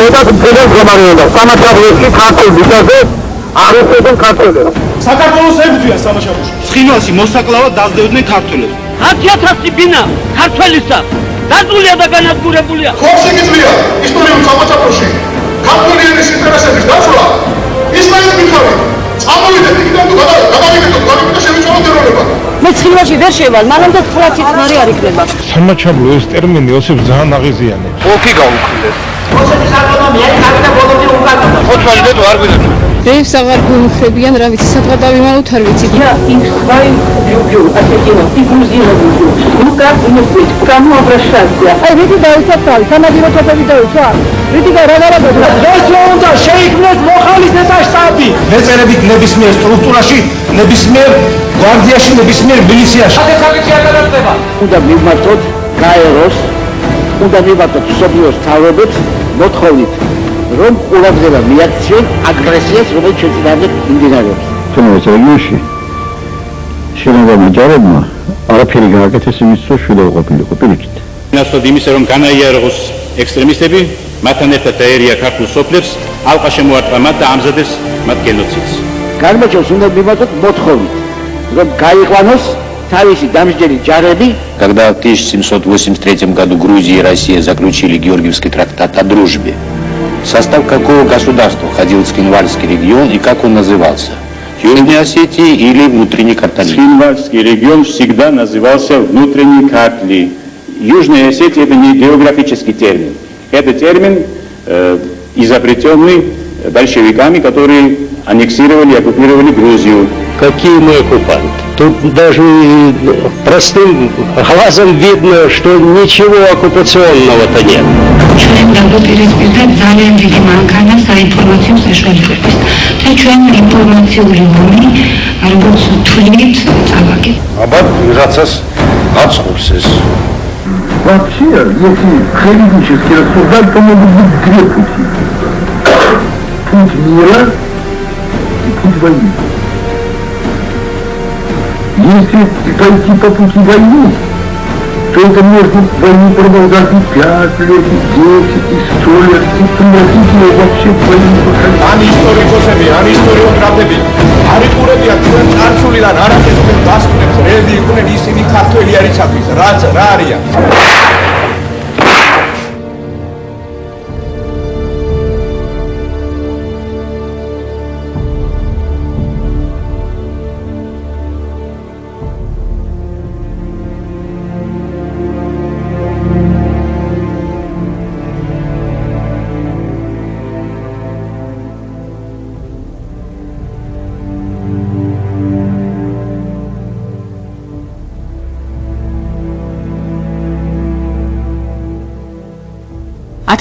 მეტად მცირე მდგომარეობა. სამაშაბლოში ქართულ ბიჭებზე არ უწევენ ქართველებს. საქართველოს ებრძვია სამაშაბლოში. ცხინვალში მოსაკლავად დაძდევდნენ ქართველებს. 10,000 ბინა ქართველისა დაზულია და განადგურებულია. ხო შეგიძლია ისტორიულ სამაშაბლოში ქართული ენის ინტერესების დაცვა ისმაილის მითხარი წამოვიდეთ იქიდან თუ გადავიდეთ და შევიცვალოთ ეროვნება. მე ცხინვალში ვერ შევალ, მანამდე ფლაცი წყნარი არ იქნება. სამაჩაბლო ეს ტერმინი ოსებს ძალიან აღიზიანებს. ოლქი გაუქმდეს. რუსეთის ავტონომია იქ და ბოლომდე უკანონო. ხოთვალიდეთ არ გვიდება. რევს აღარ გულხებიან, რა ვიცი, სადღაც დავიმალოთ არ ვიცი. Я их своим люблю, офигенно, и грузина люблю. Ну как быть, к кому обращаться? Ай, видите, да, это так, сама девочка видео, что? Видите, рада-рада. ეს უნდა შეიქმნეს მოხალისეთა შტაბი. მეწერებით ნებისმიერ სტრუქტურაში, ნებისმიერ გვარდიაში, ნებისმიერ მილიციაში. საკითხი არ გადაწყდება. უნდა მივმართოთ გაეროს, უნდა მივმართოთ სოფიოს თავრობებს მოთხოვნით, რომ ყურადღება მიაქციონ აგრესიას, რომელიც შეწინააღმდეგ მიმდინარეობს. თუმცა რეგიონში შენობა ჯარებმა არაფერი გააკეთეს იმის თუ შვიდობა ყოფილიყო პირიქით. ნაცვლად იმისა, რომ განაიარაღოს ექსტრემისტები, მათთან ერთად დაერია ქართულ სოფლებს, ალყა შემოარტყა მათ და ამზადეს მათ გენოციდს. Გარბაჩოვს უნდა მივმართოთ მოთხოვნით, რომ გაიყვანოს თავისი დამსჯელი ჯარები. Когда в 1783 году Грузия и Россия заключили Георгиевский трактат о дружбе, в состав какого государства входил Цхинвальский регион и как он назывался? Южной Осетии или внутренней Картали? Цхинвальский регион всегда назывался внутренней Картлией. Южная Осетия — это не географический термин. Это термин, изобретенный большевиками, которые аннексировали и оккупировали Грузию. Какие мы оккупанты? Тут даже простым глазом видно, что ничего оккупационного-то нет. ჩვენ დაგვაპირისპირდა ძალიან დიდი მანქანა საინფორმაციო საშუალებების და ჩვენ ინფორმაციული ომი როგორც თვლით წავაგეთ. Абат вიღაცას აწყვობს ეს. Вообще, если юридически рассуждать, то могут быть две пути. Путь мира и путь войны. Если пойти по пути войны, то это может войну продолжать и 5 лет, и 10, и 100 лет, и превратить ее вообще в войну. ან ისტორიკოსები, ან ისტორიოგრაფები არ იყურებიან ჩვენ წარსულიდან არაკეთებენ დასკვნებს, რელი იყვნენ ისინი ქართველი არიცათვის, რა არიან.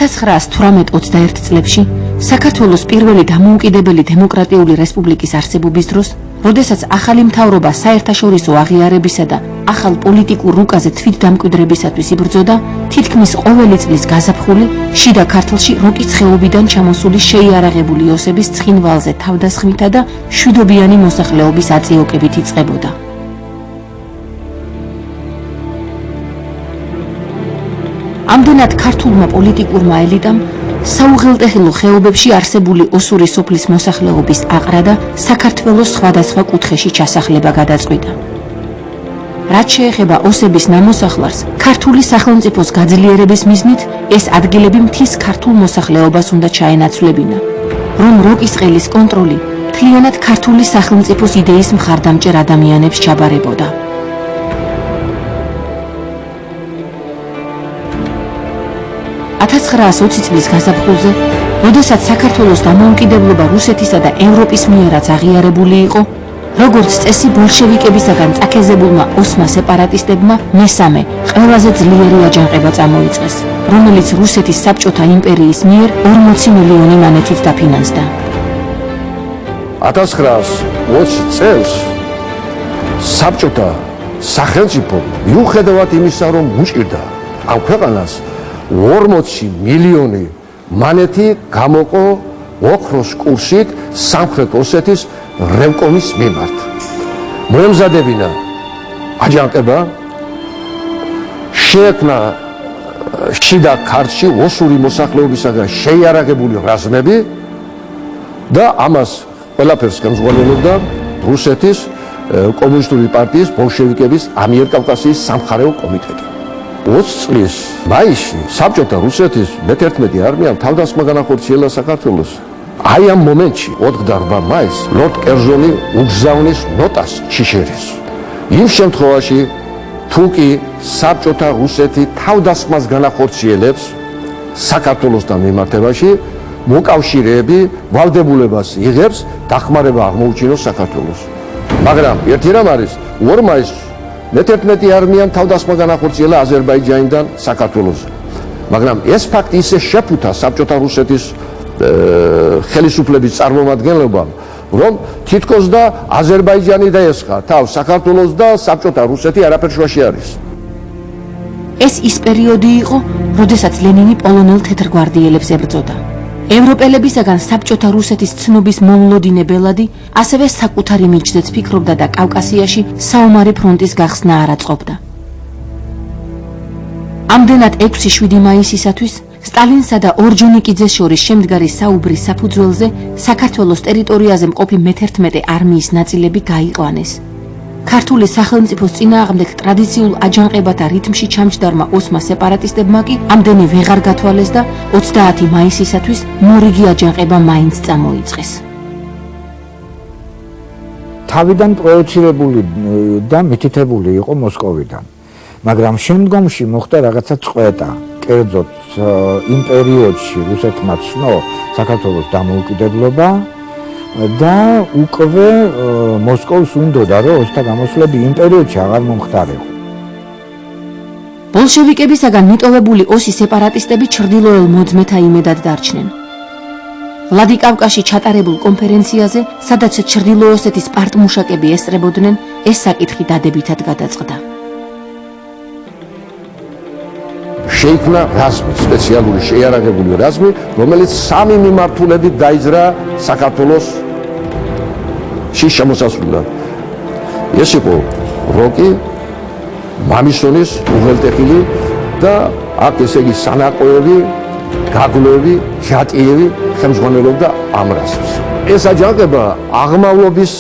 $1918 წლებში საქართველოს პირველი დამოუკიდებელი დემოკრატიული რესპუბლიკის არსებობის დროს, როდესაც ახალი მთავრობა საერთაშორისო აღიარებისა და ახალ პოლიტიკურ რუკაზე თვითდამკვიდრებისათვის იბრძოდა, თითქმის ყოველი წლის გაზაფხული შიდა ქართლში როკის ხეობიდან ჩამოსული შეიარაღებული ოსების ცხინვალზე თავდასხმითა და მშვიდობიანი მოსახლეობის აწიოკებით იწყებოდა. ამდენად ქართულმა პოლიტიკურმა ელიტამ საუღელტეხილო ხეობებში არსებული ოსური სოფლის მოსახლეობის აყრა და საქართველოს სხვადასხვა კუთხეში ჩასახლება გადაწყვიტა. რაც შეეხება ოსების ნამოსახლარს, ქართული სახელმწიფოს გაძლიერების მიზნით ეს ადგილები მთის ქართულ მოსახლეობას უნდა ჩაენაცვლებინა, რომ როკის ყელის კონტროლი მთლიანად ქართული სახელმწიფოს იდეის მხარდამჭერ ადამიანებს ჩაბარებოდა. 1920 წლის გაზაფხულზე, როდესაც საქართველოს დამოუკიდებლობა რუსეთისა და ევროპის მიერაც აღიარებული იყო, როგორც წესი ბოლშევიკებისაგან წაქეზებულმა ოსმა სეპარატისტებმა მესამე, ყველაზე ძლიერი აჯანყება წამოიწყეს, რომელიც რუსეთის საბჭოთა იმპერიის მიერ 40 მილიონი მანეთით დაფინანსდა. 1920 წელს საბჭოთა სახელმწიფო მიუხედავად იმისა, რომ უჭირდა ამ ქვეყანას 40 მილიონი მანეთი გამოყო ოქროს კურსით სამხრეთ ოსეთის რევკომის მიმართ. მოემზადებინა აჯანყება, შეექმნა შიდა ქართლში ოსური მოსახლეობისაგან შეიარაღებული რაზმები და ამას ყველაფერს ხელმძღვანელობდა რუსეთის კომუნისტური პარტიის ბოლშევიკების ამიერკავკასიის სამხარეო კომიტეტი. 20 წლის მაისში საბჭოთა რუსეთის მე-11 არმიამ თავდასხმა განახორციელა საქართველოს. აი ამ მომენტში 28 მაისს ლორდ კერზონი უგზავნის ნოტას ჩიშერის. იმ შემთხვევაში თუ კი საბჭოთა რუსეთი თავდასხმას განახორციელებს საქართველოსთან მიმართებაში, მოკავშირეები ვალდებულებას იღებს დახმარება აღმოუჩინოს საქართველოს. მაგრამ ერთი რამ არის, 2 მაისს მე-11 არმიამ თავდასხმა განახორციელა აზერბაიჯანიდან საქართველოსზე. მაგრამ ეს ფაქტი ისე შეფუთა საბჭოთა რუსეთის ხელისუფლების წარმომადგენლობამ, რომ თითქოს და აზერბაიჯანი დაესხა თავს საქართველოს და საბჭოთა რუსეთი არაფერ შუაში არის. ეს ის პერიოდი იყო, როდესაც ლენინი პოლონელ თეთრგვარდიელებს ებრძოდა. ევროპელებისაგან საბჭოთა რუსეთის ცნობის მომლოდინე ბელადი ასევე საკუთარი მიჯდაც ფიქრობდა და კავკასიაში საომარი ფრონტის გახსნა არ აწყობდა. ამდენად 6-7 მაისისათვის სტალინსა და ორჯონიკიძეს შორის შემდგარი საუბრის საფუძველზე საქართველოს ტერიტორიაზე მყოფი მე-11 არმიის ნაწილები გაიყვანეს. ქართული სახელმწიფოს წინააღმდეგ ტრადიციულ აჯანყებათა რითმში ჩამჯდარმა ოსმა სეპარატისტებმა კი ამდენი ვეღარ გათვალეს და 30 მაისისათვის მორიგი აჯანყება მაინც წამოიწყეს. თავიდან პროექცირებული და მითითებული იყო მოსკოვიდან, მაგრამ შემდგომში მოხდა რაღაცა წყვეტა. კერძოდ იმ პერიოდში რუსეთმა ცნო საქართველოს დამოუკიდებლობა და უკვე მოსკოვს უნდოდა, რომ ოსთა გამოსვლები იმ პერიოდში აღარ მომხდარიყო. ბოლშევიკებისაგან მიტოვებული ოსი სეპარატისტები ჩრდილოელ მოძმეთა იმედად დარჩნენ. ვლადიკავკაზში ჩატარებულ კონფერენციაზე, სადაც ჩრდილო-ოსეთის პარტმუშაკები ესწრებოდნენ, ეს საკითხი დადებითად გადაწყდა. შეიქმნა რაზმი, სპეციალური შეიარაღებული რაზმი, რომელიც 3 მიმართულებით დაიძრა საქართველოს შემოსასვლელად. ეს იყო როკი, მამისონის უღელტეხილი და აქ ესე იგი სანაყოევი, გაგლოევი, ჯატიევი ხელმძღვანელობდა ამ რაზმს. ეს აჯანყება აღმავლობის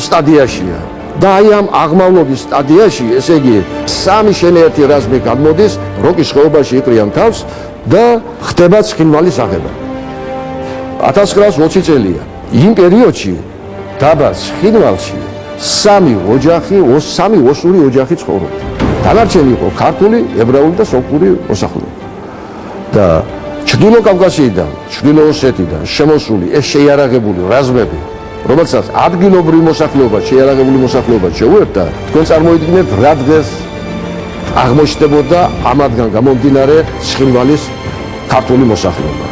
სტადიაშია. და აი ამ აღმავლობის სტადიაში, ესე იგი, 3 შენაერთი რაზმი გადმოდის, როკის ხეობაში იყრიან თავს და ხდება ცხინვალის აღება. 1920 წელია. იმ პერიოდში დაბა ცხინვალში 3 ოჯახი, 3 ოსური ოჯახი ცხოვრობდა. დანარჩენი იყო ქართული, ებრაული და სომხური მოსახლეობა. და ჩრდილო კავკასიიდან, ჩრდილო ოსეთიდან შემოსული ეს შეიარაღებული რაზმები, რომელსაც ადგილობრივი მოსახლეობა, შეიარაღებული მოსახლეობა შეუერთდა, თქვენ წარმოიდგინეთ, რა დღეს აღმოჩნდებოდა ამათგან გამომდინარე ცხინვალის ქართული მოსახლეობა.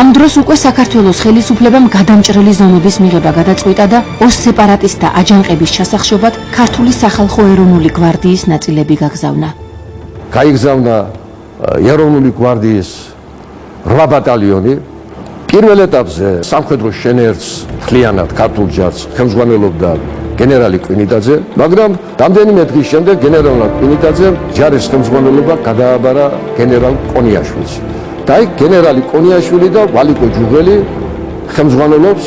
ამ დროს უკვე საქართველოს ხელისუფლებამ გადამჭრელი ზომების მიღება გადაწყვიტა და ოს სეპარატისტთა აჯანყების ჩასახშობად ქართული სახალხო ეროვნული გვარდიის ნაწილები გაგზავნა. გაიგზავნა ეროვნული გვარდიის 8 ბატალიონი. პირველ ეტაპზე სამხედრო შენერს მთლიანად ქართულ ჯარს ხელმძღვანელობდა გენერალი კვინიტაძე, მაგრამ რამდენიმე დღის შემდეგ გენერალ კვინიტაძემ ჯარის ხელმძღვანელობა გადააბარა გენერალ ყონიაშვილს. და აი გენერალი ყონიაშვილი და ვალიკო ჯუღელი ხელმძღვანელობს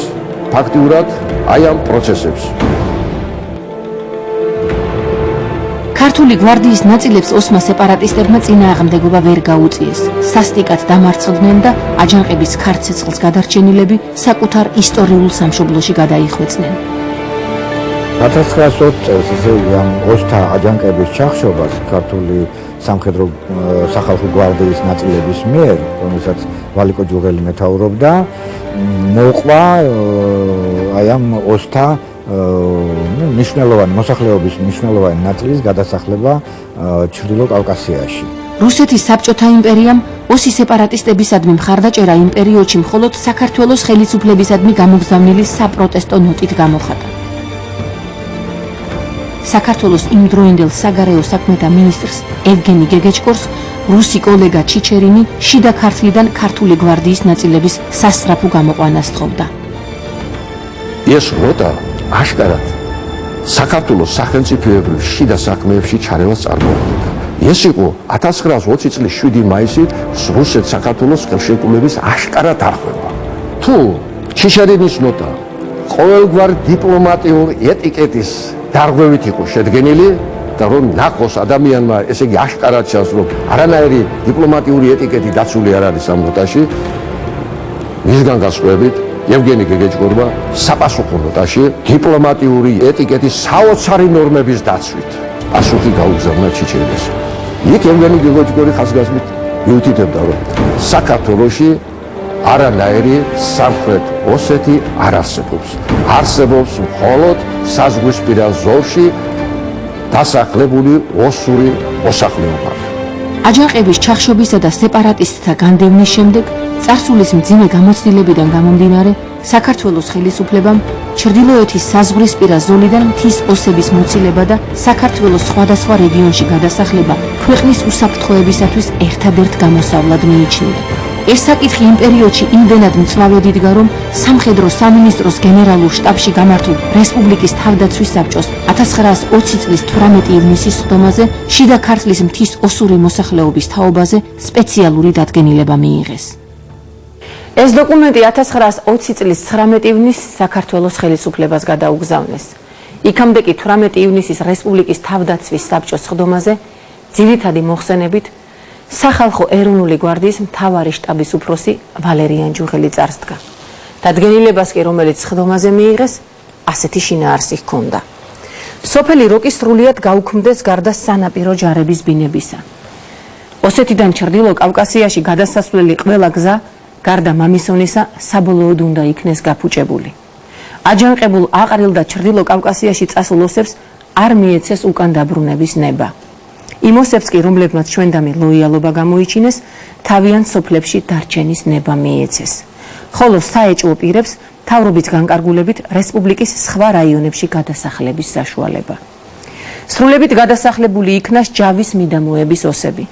ფაქტიურად აი ამ პროცესებს. ქართული გვარდიის ნაწილებს ოსმა სეპარატისტებმა წინააღმდეგობა ვერ გაუწიეს. სასტიკად დამარცხდნენ და აჯანყების ქარცეცხლს გადარჩენილები საკუთარ ისტორიულ სამშობლოში გადაიხვეწნენ. 1920 წელს ამ ოსთა აჯანყების ჩახშობას ქართული სამხედრო სახალხო გვარდიის ნაწილების მიერ, რომელსაც ვალიკო ჯუღელი მეთაურობდა, მოყვა აი ამ ოსთა მნიშვნელოვანი მოსახლეობის მნიშვნელოვანი ნაწილის გადასახლება ჩრდილო კავკასიაში. რუსეთის საბჭოთა იმპერიამ ოსი სეპარატისტებისადმი მხარდაჭერა იმ პერიოდში მხოლოდ საქართველოს ხელისუფლებისადმი გამოგზავნილი საპროტესტო ნოტით გამოხატა. საქართველოს იმდროინდელ საგარეო საქმეთა მინისტრს ევგენი გეგეჩკორს რუსი კოლეგა ჩიჩერინი შიდა ქართლიდან ქართული გვარდიის ნაწილების სასწრაფო გამოყვანას თხოვდა. ეს როტა ашკარად საქართველოს სახელმწიფოებრივ შიდა საქმეებში ჩარევას წარმოადგენდა. ეს იყო 1920 წლის 7 მაისი რუსეთ-საქართველოს ხელშეკრულების აშკარა დარღვევა. თუ ჩიშერინის ნოტა ყოველგვარ დიპლომატიურ ეტიკეტის დარღვევით იყო შედგენილი და რომ ნახოს ადამიანმა, ესე იგი აშკარად ჩანს, რომ არანაირი დიპლომატიური ეტიკეტი დაცული არ არის ამ ნოტაში, მისგან გასწრებით ევგენი გეგეჭკორმა საპასუხო ნოტაში დიპლომატიური ეტიკეტის საოცარი ნორმების დაცვით პასუხი გაუგზავნა ჩიჩენეს. იქ ევგენი გეგეჭკორი ხაზგასმით მიუთითებდა, რომ საქართველოში არანაირი სამხრეთ ოსეთი არ არსებობს. არსებობს მხოლოდ საზღვისპირა ზოლში დასახლებული ოსური მოსახლეობა. აჯანყების ჩახშობისა და სეპარატისტთა განდევნის შემდეგ წარსულის მძიმე გამოცდილებიდან გამომდინარე საქართველოს ხელისუფლებამ ჩრდილოეთის საზღვრისპირა ზოლიდან მთის ოსების მოცილება და საქართველოს სხვადასხვა რეგიონში გადასახლება ქვეყნის უსაფრთხოებისათვის ერთადერთ გამოსავლად მიიჩნია. ეს საკითხი იმ პერიოდში იმდენად მწვავედ იდგა, რომ სამხედრო სამინისტროს გენერალურ შტაბში გამართულ რესპუბლიკის თავდაცვის საბჭოს 1920 წლის 18 ივნისის სხდომაზე შიდა ქართლის მთის ოსური მოსახლეობის თაობაზე სპეციალური დადგენილება მიიღეს. ეს დოკუმენტი 1920 წლის 19 ივნისს საქართველოს ხელისუფლებას გადაუგზავნეს. იქამდე კი 18 ივნისის რესპუბლიკის თავდაცვის საბჭოს სხდომაზე ძირითადი მოხსენებით სახალხო ეროვნული გვარდიის მთავარი შტაბის უფროსი ვალერიან ჯუღელი წარსდგა. დადგენილებას კი, რომელიც სხდომაზე მიიღეს, ასეთი შინაარსი ჰქონდა. სოფელი როკი სრულიად გაუქმდეს გარდა სანაპირო ჯარების ბინებისა. ოსეთიდან ჩრდილო კავკასიაში გადასასვლელი ყველა გზა გარდა მამისონისა საბოლოოდ უნდა იქნეს გაფუჭებული. აჯანყებულ აყრილ და ჩრდილო კავკასიაში წასულ ოსებს არ მიეცეს უკან დაბრუნების ნება. იმ ოსებს კი, რომლებმაც ჩვენდამე ლოიალობა გამოიჩინეს, თავიანთ სოფლებში დარჩენის ნება მიეცეს. ხოლო საეჭვო პირებს მთავრობის განკარგულებით რესპუბლიკის სხვა რაიონებში გადასახლების საშუალება. სრულებით გადასახლებული იქნა ჯავის მიდამოების ოსები,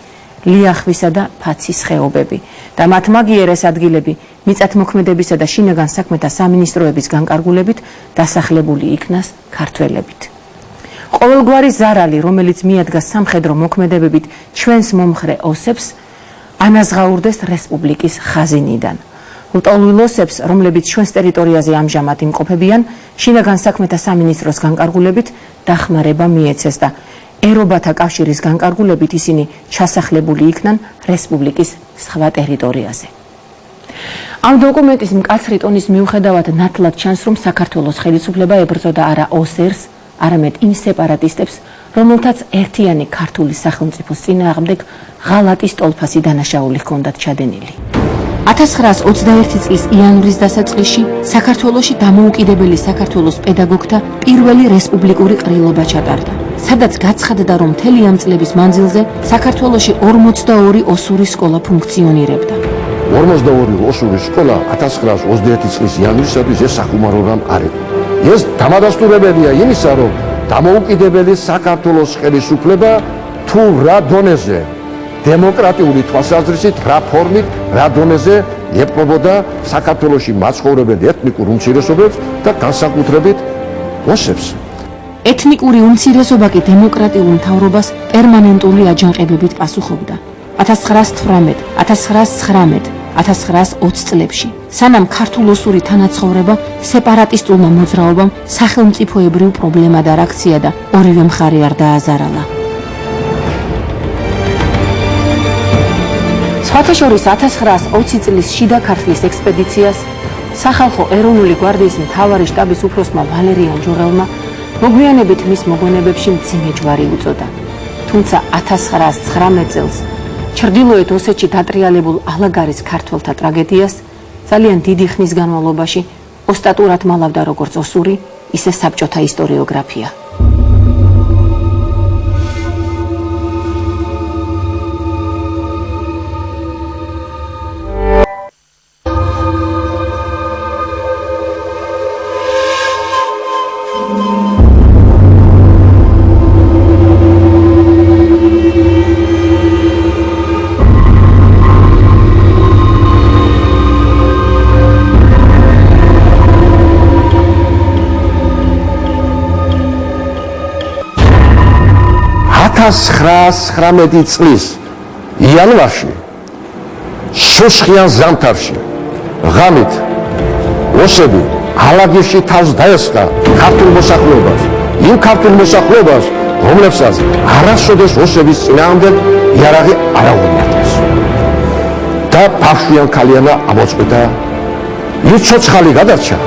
ლიახვისა და ფაცის ხეობები და მათ მაგიერეს ადგილები მიწათმოქმედებისა და შინაგან საქმეთა სამინისტროების განკარგულებით დასახლებული იქნას ქართველებით. ყოველგვარი ზარალი, რომელიც მიადგა სამხედრო მოქმედებებით ჩვენს მომხრე ოსებს, ანაზღაურდეს რესპუბლიკის ხაზინიდან. ლტოლვილ ოსებს, რომლებიც ჩვენს ტერიტორიაზე ამჟამად იმყოფებიან, შინაგან საქმეთა სამინისტროს განკარგულებით დახმარება მიეცეს და ერობათა კავშირის განკარგულებით ისინი ჩასახლებული იქნან რესპუბლიკის სხვა ტერიტორიაზე. ამ დოკუმენტის მკაცრი ტონის მიუხედავად ნათლად ჩანს, რომ საქართველოს ხელისუფლება ებრძოდა არა ოსერს, არამედ იმ სეპარატისტებს, რომელთაც ერთიანი ქართული სახელმწიფოს წინააღმდეგ ღალატის ტოლფასი დანაშაული ჰქონდათ ჩადენილი. 1921 წლის იანვრის დასაწყისში საქართველოში დამოუკიდებელი საქართველოს პედაგოგთა პირველი რესპუბლიკური ყრილობა ჩატარდა, სადაც გაცხადდა, რომ მთელი ამ წლების მანძილზე საქართველოში 42 ოსური სკოლა ფუნქციონირებდა. 42 ოსური სკოლა 1921 წლის იანვრისათვის ეს სახუმარო რამ არ იყო. ეს დამადასტურებელია იმისა, რომ დამოუკიდებელი საქართველოს ხელისუფლება თუ რა დონეზე დემოკრატიული თვალსაზრისით, რა ფორმით, რა დონეზე ებყობოდა საქართველოში მაცხოვრებელ ეთნიკურ უმცირესობებს და განსაკუთრებით ოსებს. ეთნიკური უმცირესობა კი დემოკრატიულ მთავრობას პერმანენტული აჯანყებებით პასუხობდა. 1918, 1919, 1920 წლებში, სანამ ქართულ-ოსური თანაცხოვრება სეპარატისტულმა მოძრაობამ სახელმწიფოებრივ პრობლემად არ აქცია და ორივე მხარე არ დააზარალა. სხვათა შორის 1920 წლის შიდა ქართლის ექსპედიციას სახალხო ეროვნული გვარდიის მთავარი შტაბის უფროსმა ვალერიან ჯუღელმა მოგვიანებით მის მოგონებებში მძიმე ჯვარი უწოდა. თუმცა 1919 წელს ჩრდილოეთ ოსეთში დატრიალებულ ალაგარის ქართველთა ტრაგედიას ძალიან დიდი ხნის განმავლობაში ოსტატურად მალავდა როგორც ოსური, ისე საბჭოთა ისტორიოგრაფია. 1919 წლის იანვარში სუსხიან ზამთარში ღამით ოსები ალაგირში თავს დაესხა ქართულ მოსახლეობას, იმ ქართულ მოსახლეობას, რომლებსაც არასოდეს ოსების წინააღმდეგ იარაღი არ აუღიარეს და ბავშვიან ქალიანა ამოწყვიტა. ის ცოცხალი გადარჩა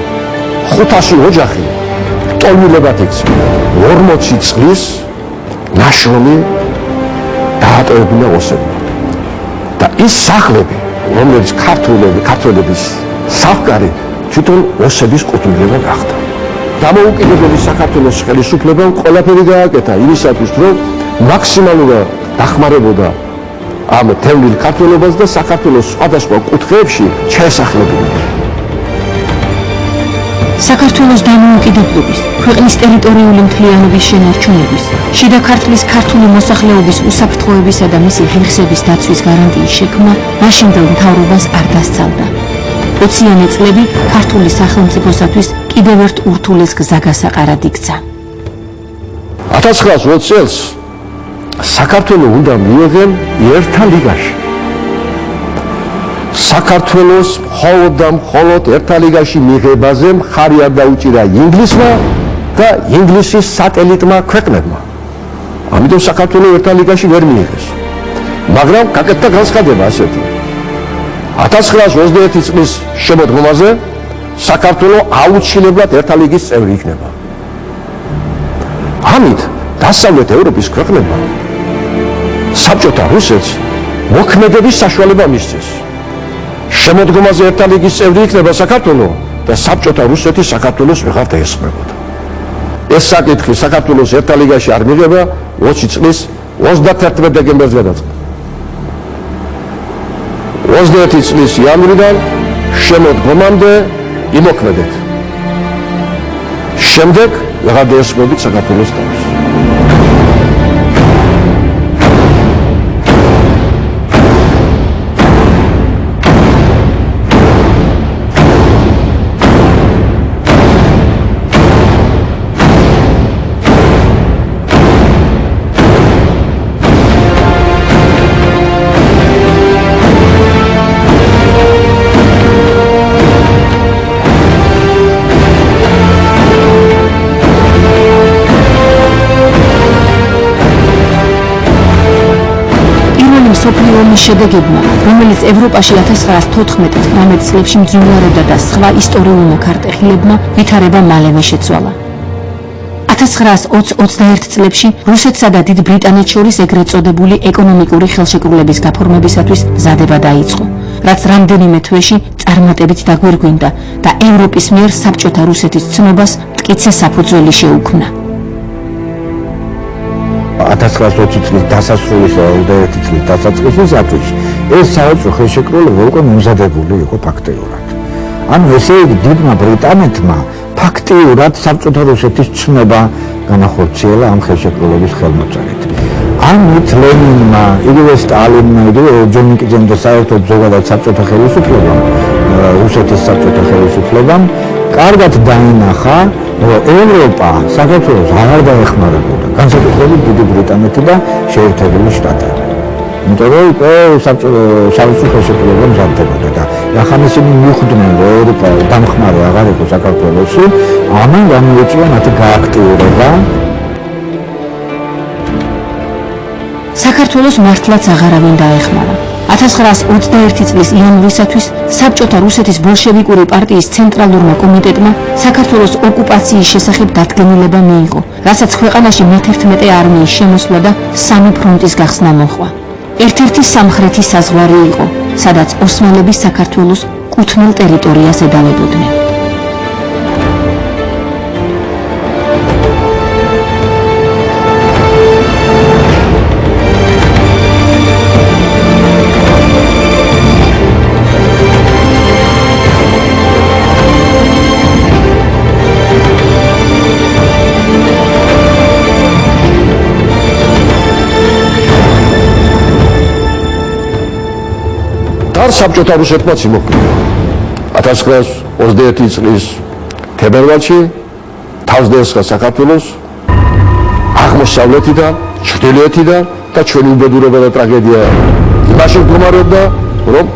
500 ოჯახი ტოლმილებად იქცა. 40 წლის ნაშრომი დაატოვებინა ოსებმა და ის სახლები, რომელიც ქართველების სახლკარი თვითონ ოსების კუთვნილება გახდა. დამოუკიდებელი საქართველოს ხელისუფლებამ ყველაფერი გააკეთა იმისათვის, რომ მაქსიმალურად დახმარებოდა ამ თემლილ ქართველობას და საქართველოს სხვადასხვა კუთხეებში ჩაესახლებინა. საქართველოს დამოუკიდებლობის, ქვეყნის ტერიტორიული მთლიანობის შენარჩუნების, შიდა ქართლის ქართული მოსახლეობის უსაფრთხოებისა და მისი ღირსების დაცვის გარანტიის შექმნა მაშინდელ მთავრობას არ დასცალდა. 20-იანი წლები ქართული სახელმწიფოსათვის კიდევ ერთ ურთულეს გზაგასაყარად იქცა. 1920 წელს საქართველოს უნდა მიიღენ ერთა ლიგაში. საქართველოს მხოლოდ ერთა ლიგაში მიღებაზე მხარი არ დაუჭირა ინგლისმა და ინგლისის სატელიტმა ქვეყნებმა. ამიტომ საქართველოს ერთა ლიგაში ვერ მიიღეს. მაგრამ გაკეთდა განცხადება ასეთი: 1921 წლის შემოდგომაზე საქართველოს აუცილებლად ერთა ლიგის წევრი იქნება. ამით დასავლეთ ევროპის ქვეყნებმა საბჭოთა რუსეთს მოქმედების საშუალება მისცეს. შემოდგომაზე ერთა ლიგის წევრი იქნება საქართველო და საბჭოთა რუსეთი საქართველოს ვეღარ დაესწრებოდა. ეს საკითხი საქართველოს ერთა ლიგაში არ მიღება 20 წლის 31 დეკემბერს გადაწყდა. 21 წლის იანვრიდან შემოდგომამდე იმოქმედეთ. შემდეგ ვეღარ დაესწრებით საქართველოს თავს. მსოფლიო ომის შედეგებმა, რომელიც ევროპაში 1914-19 წლებში მძიმარობდა და სხვა ისტორიულმა ქარტეხილებმა ვითარება მალევე შეცვალა. 1920-21 წლებში რუსეთსა და დიდ ბრიტანეთს შორის ეგრეთ წოდებული ეკონომიკური ხელშეკრულების გაფორმებისათვის მზადება დაიწყო, რაც რამდენიმე თვეში წარმატებით დაგვირგვინდა და ევროპის მიერ საბჭოთა რუსეთის ცნობას მტკიცე საფუძველი შეუქმნა. 1920 წლის დასასრულის და 21 წლის დასაწყისისათვის ეს საოცრო ხელშეკრულება უკვე მომზადებული იყო ფაქტიურად. ანუ ესე იგი დიდმა ბრიტანეთმა ფაქტიურად საბჭოთა რუსეთის ცნობა განახორციელა ამ ხელშეკრულების ხელმოწერით. ამით ლენინმა, იგივე სტალინმა, იგივე ორჯონიკიძემ და საერთოდ ზოგადად საბჭოთა ხელისუფლებამ, რუსეთის საბჭოთა ხელისუფლებამ კარგად დაინახა, რომ ევროპა საქართველოს აღარ დაეხმარებოდა, განსაკუთრებით დიდი ბრიტანეთი და შეერთებული შტატები. იმიტომ რომ უკვე საერთო ხელშეკრულება მზადდებოდა და ახლა ისინი მიხვდნენ, რომ ევროპა დამხმარე აღარ იყო საქართველოსი, ამან გამოიწვია მათი გააქტიურება. საქართველოს მართლაც აღარავინ დაეხმარა. 1921 წლის იანვრისათვის საბჭოთა რუსეთის ბოლშევიკური პარტიის ცენტრალურმა კომიტეტმა საქართველოს ოკუპაციის შესახებ დადგენილება მიიღო, რასაც ქვეყანაში მე-11 არმიის შემოსვლა და 3 ფრონტის გახსნა მოჰყვა. ერთ-ერთი სამხრეთი საზღვარი იყო, სადაც ოსმალები საქართველოს კუთვნილ ტერიტორიას ედავებოდნენ. საბჭოთა რუსეთმა იმოქმედა 1921 წლის თებერვალში თავს დაესხა საქართველოს აღმოსავლეთიდან ჩრდილოეთიდან და ჩვენი უბედურება და ტრაგედია იმაში მდგომარეობდა, რომ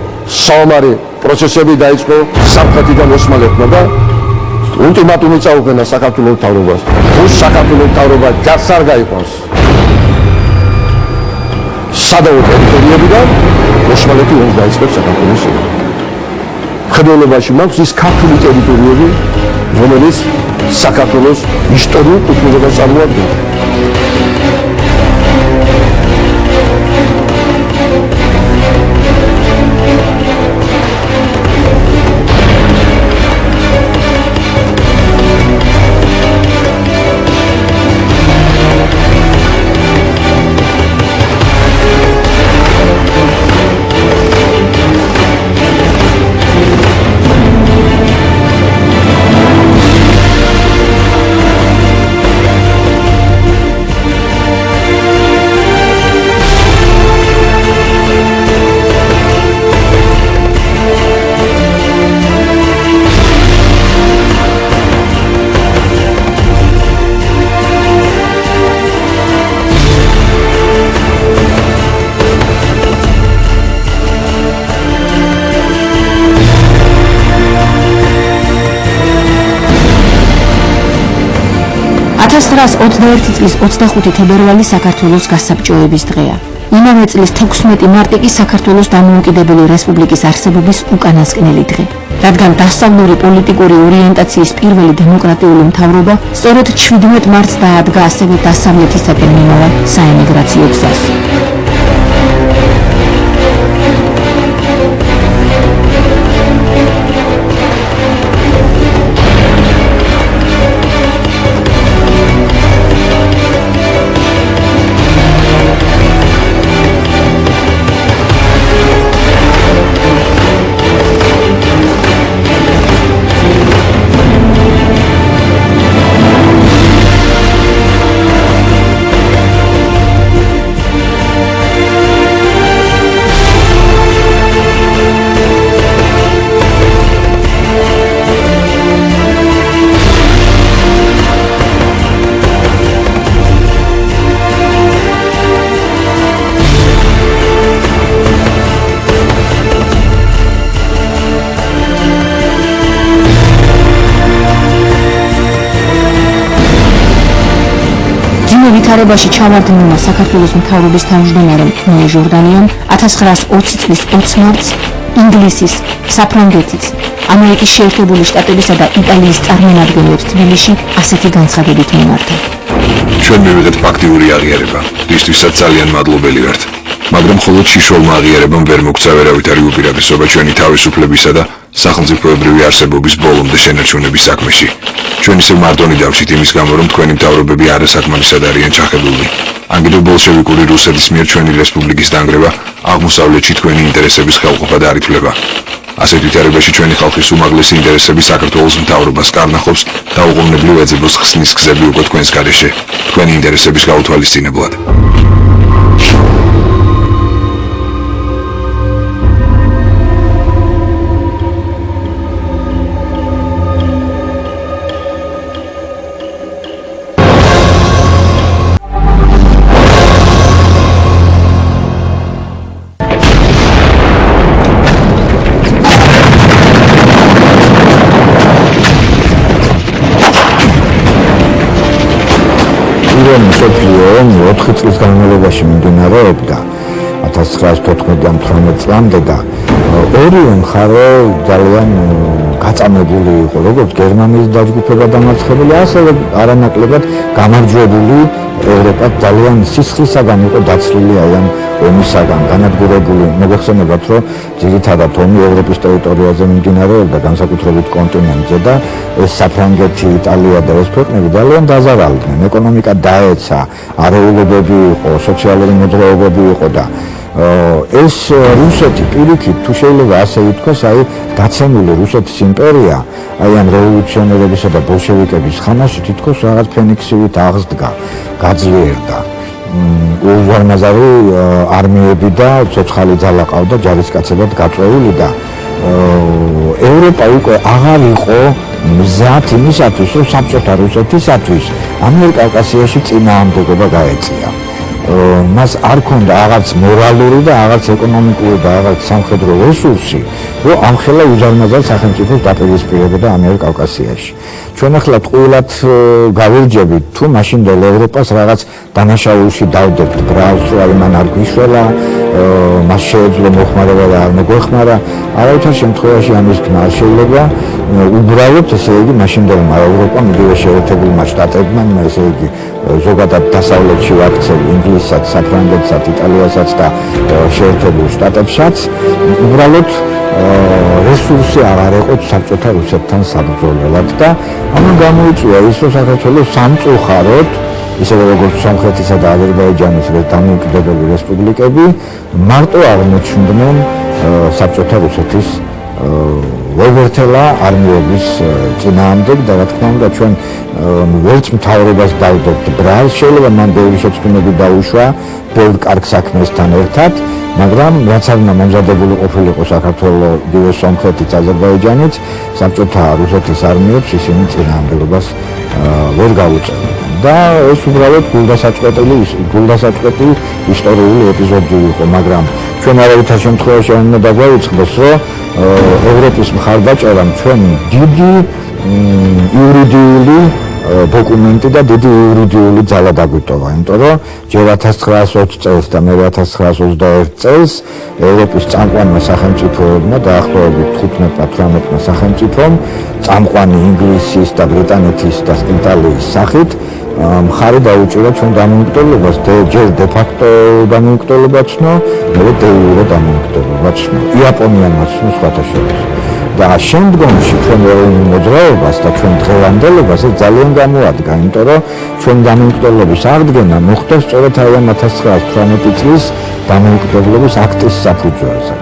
საომარი პროცესები დაიწყო სამხრეთიდან ოსმალებმა და ულტიმატუმი წაუყენა საქართველოს მთავრობას. თუ საქართველოს მთავრობა ჯარს არ გაიყვანს სადავო ტერიტორიებიდან, ოსმალეთი ომს დაიწყებს საქართველოს შეტევას. მხედველობაში მაქვს ის ქართული ტერიტორიები, რომელიც საქართველოს ისტორიულ კულტურას წარმოადგენს. წლის 25 თებერვალი საქართველოს გასაბჭოების დღეა. იმავე წლის 16 მარტი კი საქართველოს დამოუკიდებელი რესპუბლიკის არსებობის უკანასკნელი დღე. რადგან დასავლური პოლიტიკური ორიენტაციის პირველი დემოკრატიული მთავრობა სწორედ 17 მარტს დაადგა ასევე დასავლეთისაკენ მიმავალ საემიგრაციო გზას. ვითარებაში ჩავარდნილმა საქართველოს მთავრობის თავმჯდომარემ ნოე ჟორდანიამ 1920 წლის 20 მარტს ინგლისის, საფრანგეთის, ამერიკის შეერთებული შტატებისა და იტალიის წარმომადგენლებს თბილისში ასეთი განცხადებით მიმართა. ჩვენ მივიღეთ ფაქტიური აღიარება, რისთვისაც ძალიან მადლობელი ვართ. მაგრამ მხოლოდ შიშველმა აღიარებამ ვერ მოგცა ვერავითარი უპირატესობა ჩვენი თავისუფლებისა და სახელმწიფოებრივი არსებობის ბოლომდე შენარჩუნების საქმეში. ჩვენ ისევ მარტონი დავშით იმის გამო, რომ თქვენი მთავრობები არასაკმარისად არიან ჩახებულნი. ან კიდევ ბოლშევიკური რუსეთის მიერ ჩვენი რესპუბლიკის დანგრევა აღმოსავლეთში თქვენი ინტერესების ხელყოფა და არ ითვლება. ასეთ ვითარებაში ჩვენი ხალხის უმაღლესი ინტერესები საქართველოს მთავრობას კარნახობს და უყოვნებლივ ეძებოს ხსნის გზები უკვე თქვენს გარეშე, თქვენი ინტერესების გაუთვალისწინებლად. მსოფლიო ომი 4 წლის განმავლობაში მიმდინარეობდა 1914-18 წლამდე და ორივე მხარე ძალიან გაწამებული იყო, როგორც გერმანიის დაჯგუფება დამარცხებული, ასევე არანაკლებად გამარჯვებული ევროპა ძალიან სისხლისაგან იყო დაცლილი აი ამ ომისაგან, განადგურებული. მოგეხსენებათ, რომ ძირითადად ომი ევროპის ტერიტორიაზე მიმდინარეობდა, განსაკუთრებით კონტინენტზე და ეს საფრანგეთი, იტალია და ეს ქვეყნები ძალიან დაზარალდნენ. ეკონომიკა დაეცა, არეულობები იყო, სოციალური მოძრაობები იყო და ეს რუსეთი პირიქით, თუ შეიძლება ასე ითქვას, აი დაცემული რუსეთის იმპერია, აი ამ რევოლუციონერებისა და ბოლშევიკების ხანაში თითქოს რაღაც ფენიქსივით აღსდგა, გაძლიერდა. უზარმაზარი არმიები და ცოცხალი ძალა ყავდა ჯარისკაცებად გაწეული და ევროპა უკვე აღარ იყო მზად იმისათვის, რომ საბჭოთა რუსეთისათვის ამიერკავკასიაში წინააღმდეგობა გაეწია. მას არ ქონდა აღარც მორალური და აღარც ეკონომიკური და აღარც სამხედრო რესურსი, რომ ამხელა უზარმაზარ სახელმწიფოს დაპირისპირებოდა ამიერკავკასიაში. ჩვენ ახლა ტყუილად გავირჯებით, თუ მაშინდელ ევროპას რაღაც დანაშაულში დავდებთ ბრალს, რომ აი მან არ გვიშველა, მას შეეძლო მოხმარება და არ მოგვეხმარა, არავითარ შემთხვევაში ამის ქნა არ შეიძლება. უბრალოდ ესე იგი მაშინდელმა ევროპამ იგივე შეერთებულმა შტატებმა, ესე იგი ზოგადად დასავლეთში ვაქცევ ინგლისსაც, საფრანგეთსაც, იტალიასაც და შეერთებულ შტატებსაც უბრალოდ რესურსი აღარ ეყოთ საბჭოთა რუსეთთან საბრძოლველად და ამან გამოიწვია ის, რომ საქართველოს სამწუხაროდ ისევე როგორც სომხეთისა და აზერბაიჯანის დამოუკიდებელი რესპუბლიკები მარტო აღმოჩნდნენ საბჭოთა რუსეთის ვერტელა არმიების წინააღმდეგ და რა თქმა უნდა ჩვენ ვერც მთავრობას დავდებთ ბრალს, შეიძლება მან ბევრი შეცდომები დაუშვა ბევრ კარგ საქმესთან ერთად, მაგრამ რაც არ უნდა მომზადებული ყოფილიყო საქართველო, იგივე სომხეთიც, აზერბაიჯანიც, საბჭოთა რუსეთის არმიებს ისინი წინააღმდეგობას ვერ გაუწევდნენ. და ეს უბრალოდ გულდასაწყვეტი ისტორიული ეპიზოდი იყო, მაგრამ ჩვენ არავითარ შემთხვევაში არ უნდა დაგვაიწყდეს, რომ ევროპის მხარდაჭერამ ჩვენ დიდი იურიდიული დოკუმენტი და დიდი იურიდიული ძალა დაგვიტოვა, იმიტომ რომ ჯერ 1920 წელს და მე 1921 წელს ევროპის წამყვანმა სახელმწიფოებმა დაახლოებით 15-18 სახელმწიფომ წამყვანი ინგლისის და ბრიტანეთის და იტალიის სახით მხარი დაუჭირა ჩვენ დამოუკიდებლობას, ჯერ დე-ფაქტო დამოუკიდებლობაცნო, მერე დე-იურე დამოუკიდებლობაცნო, იაპონიამაც სხვათა შორის. და შემდგომში ჩვენ მოძრაობას და ჩვენ დღევანდელობას ეს ძალიან გამოადგა, იმიტომ რომ ჩვენ დამოუკიდებლობის აღდგენა მოხდა სწორედ აი 1918 წლის დამოუკიდებლობის აქტის საფუძველზე.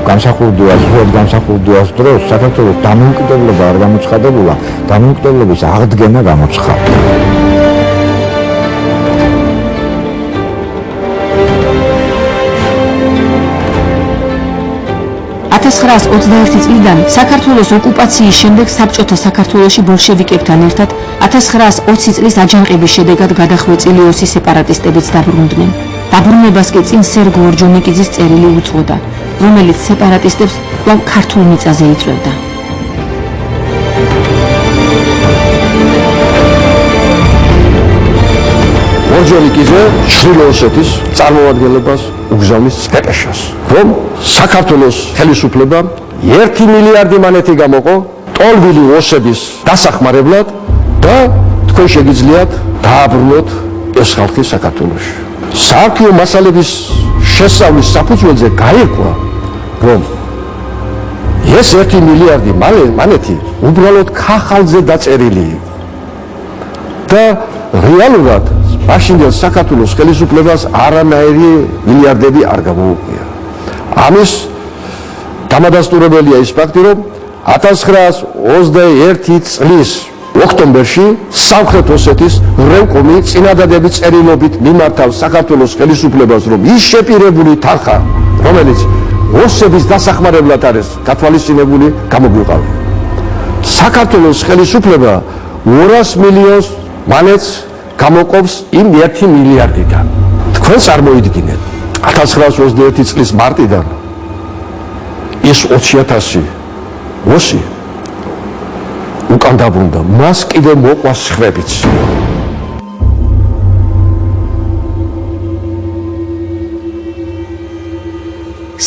გამსახურდიას დროს საქართველოს დამოუკიდებლობა არ გამოცხადებულა, დამოუკიდებლობის აღდგენა გამოცხადდა. 1921 წლიდან საქართველოს ოკუპაციის შემდეგ საბჭოთა საქართველოში ბოლშევიკებთან ერთად 1920 წლის აჯანყების შედეგად გადახვეწილი ოსი სეპარატისტებიც დაბრუნდნენ. დაბრუნებას კი წინ სერგო ორჯონიკიძის წერილი უძღვოდა, რომელიც სეპარატისტებს კვლავ ქართულ მიწაზე იწვევდა. ორჯონიკიძე ჩრდილო ოსეთის წარმოადგენლებას უგზავნის დეპეშას, რომ საქართველოს ხელისუფლებამ 1 მილიარდი მანეთი გამოყო ტოლვილი ოსების დასახმარებლად და თქვენ შეგიძლიათ დააბრუნოთ ეს ხალხი საქართველოში. საარქივო მასალების შესწავლის საფუძველზე გაირკვა, რომ ეს 1 მილიარდი მანეთი უბრალოდ ქახალზე დაწერილი და რეალურად მაშინდელ საქართველოს ხელისუფლებას არანაირი მილიარდები არ გამოუყია. ამის დამადასტურებელია ის ფაქტი, რომ 1921 წლის ოქტომბერში სამხრეთ ოსეთის რევკომი წინადადების წერილობით მიმართავს საქართველოს ხელისუფლებას, რომ ის შეპირებული თანხა, რომელიც ოსების დასახმარებლად არის გათვალისწინებული, გამოგვიყავი. საქართველოს ხელისუფლება 200 მილიონს მანეთს გამოყოფს იმ 1 მილიარდიდან. თქვენ წარმოიდგინეთ, 1921 წლის მარტიდან ის 20,000 ოსი უკან დაბრუნდა, მას კიდევ მოყვა სხვებიც.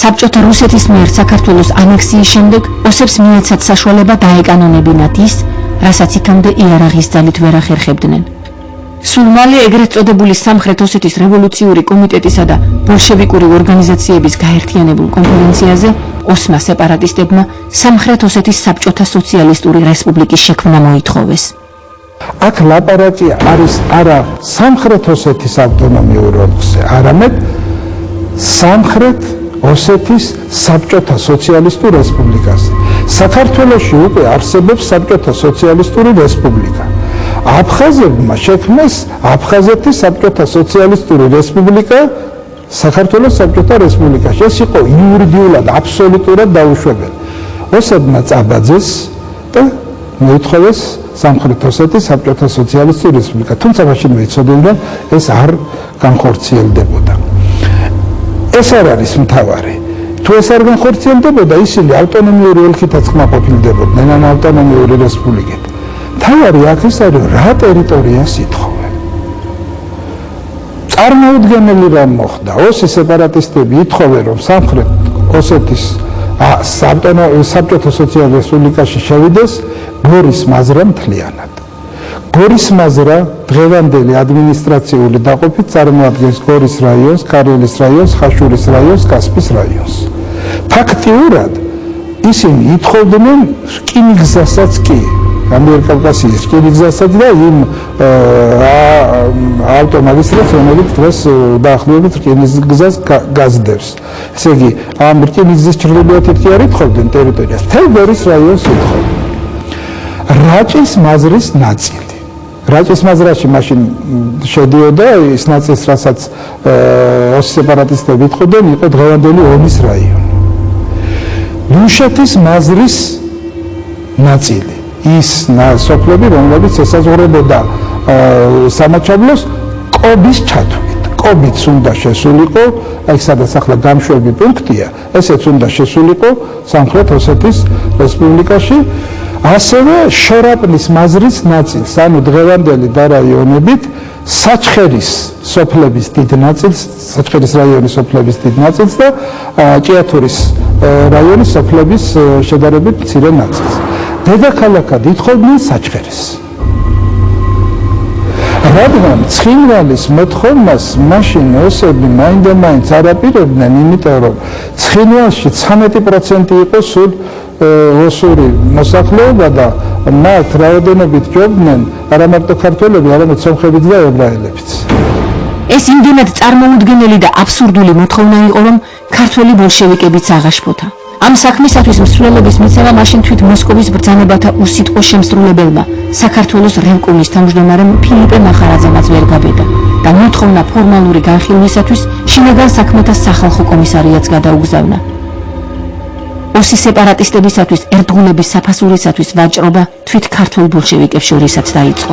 საბჭოთა რუსეთის მიერ საქართველოს ანექსიის შემდეგ ოსებს მიეცათ საშუალება დაეკანონებინათ ის, რასაც იქამდე იარაღის ძალით ვერ ახერხებდნენ. სულ მალე ეგრეთ წოდებული სამხრეთ ოსეთის რევოლუციური კომიტეტისა და ბოლშევიკური ორგანიზაციების გაერთიანებულ კონფერენციაზე ოსმა სეპარატისტებმა სამხრეთ ოსეთის საბჭოთა სოციალისტური რესპუბლიკის შექმნა მოითხოვეს. აქ ლაპარაკი არის არა სამხრეთ ოსეთის ავტონომიურ ოლქზე, არამედ სამხრეთ ოსეთის საბჭოთა სოციალისტურ რესპუბლიკაზე. საქართველოში უკვე არსებობს საბჭოთა სოციალისტური რესპუბლიკა. აფხაზებმა შექმნეს აფხაზეთის საბჭოთა სოციალისტური რესპუბლიკა საქართველოს საბჭოთა რესპუბლიკაში. ეს იყო იურიდიულად აბსოლუტურად დაუშვებელი. ოსებმა წაბაძეს და მოითხოვეს სამხრეთ ოსეთის საბჭოთა სოციალისტური რესპუბლიკა. თუმცა მაშინვე იცოდნენ, რომ ეს არ განხორციელდებოდა. ეს არ არის მთავარი. თუ ეს არ განხორციელდებოდა, ისინი ავტონომიური ოლქითაც კმაყოფილდებოდნენ ან ავტონომიური რესპუბლიკით. მთავარი აქ ის არის, რა ტერიტორიას ითხოვენ. წარმოუდგენელი რამ მოხდა. ოსის სეპარატისტები ითხოვენ, რომ სამხრეთ ოსეთის საბჭოთა სოციალურ რესპუბლიკაში შევიდეს გორის მაზრა მთლიანად. გორის მაზრა დღევანდელი ადმინისტრაციული დაყოფით წარმოადგენს გორის რაიონს, კარელის რაიონს, ხაშურის რაიონს, კასპის რაიონს. ფაქტიურად ისინი ითხოვდნენ რკინიგზასაც კი, ამიერკავკასიის რკინიგზასაც და იმ ავტომაგისტრალს, რომელიც დღეს დაახლოებით რკინიგზას გაზდებს. ესე იგი, ამ რკინიგზის ჩრდილოეთით კი არ ითხოვდნენ ტერიტორიას, მთელ გორის რაიონს ითხოვდნენ. რაჭის მაზრის ნაწილი. რაჭის მაზრაში მაშინ შედიოდა ის ნაწილი, რასაც ოსის სეპარატისტები ითხოვდნენ, იყო დღევანდელი ომის რაიონი. დუშეთის მაზრის ნაწილი. ის სოფლები, რომლებიც ესაზღვრებოდა სამაჩაბლოს კობის ჩათვლით. კობიც უნდა შესულიყო, აი სადაც ახლა გამშვები პუნქტია, ესეც უნდა შესულიყო სამხრეთ ოსეთის რესპუბლიკაში. ასევე შორაპნის მაზრის ნაწილს, ანუ დღევანდელი დარაიონებით საჩხერის სოფლების დიდ ნაწილს, საჩხერის რაიონის სოფლების დიდ ნაწილს და ჭიათურის რაიონის სოფლების შედარებით მცირე ნაწილს. დედაქალაქად ითხოვდნენ საჩხერეს. რადგან ცხინვალის მოთხოვნას მაშინ ოსები მაინდამაინც არ აპირებდნენ, იმიტომ რომ ცხინვალში 13% იყო სულ ოსური მოსახლეობა და მათ რაოდენობით ჯობდნენ არა მარტო ქართველები, არამედ სომხებიც და ებრაელებიც. ეს იმდენად წარმოუდგენელი და აბსურდული მოთხოვნა იყო, რომ ქართველი ბოლშევიკებიც აღაშფოთა. ამ საქმისათვის მსვლელობის მიცემა მაშინ თვით მოსკოვის ბრძანებათა უსიტყვო შემსრულებელმა საქართველოს რევკომის თავმჯდომარემ ფილიპე მახარაძემაც ვერ გაბედა და მოთხოვნა ფორმალური განხილვისათვის შინაგან საქმეთა სახალხო კომისარიატს გადაუგზავნა. ოსის სეპარატისტებისათვის ერთგულების საფასურისათვის ვაჭრობა თვით ქართულ ბოლშევიკებს შორისაც დაიწყო.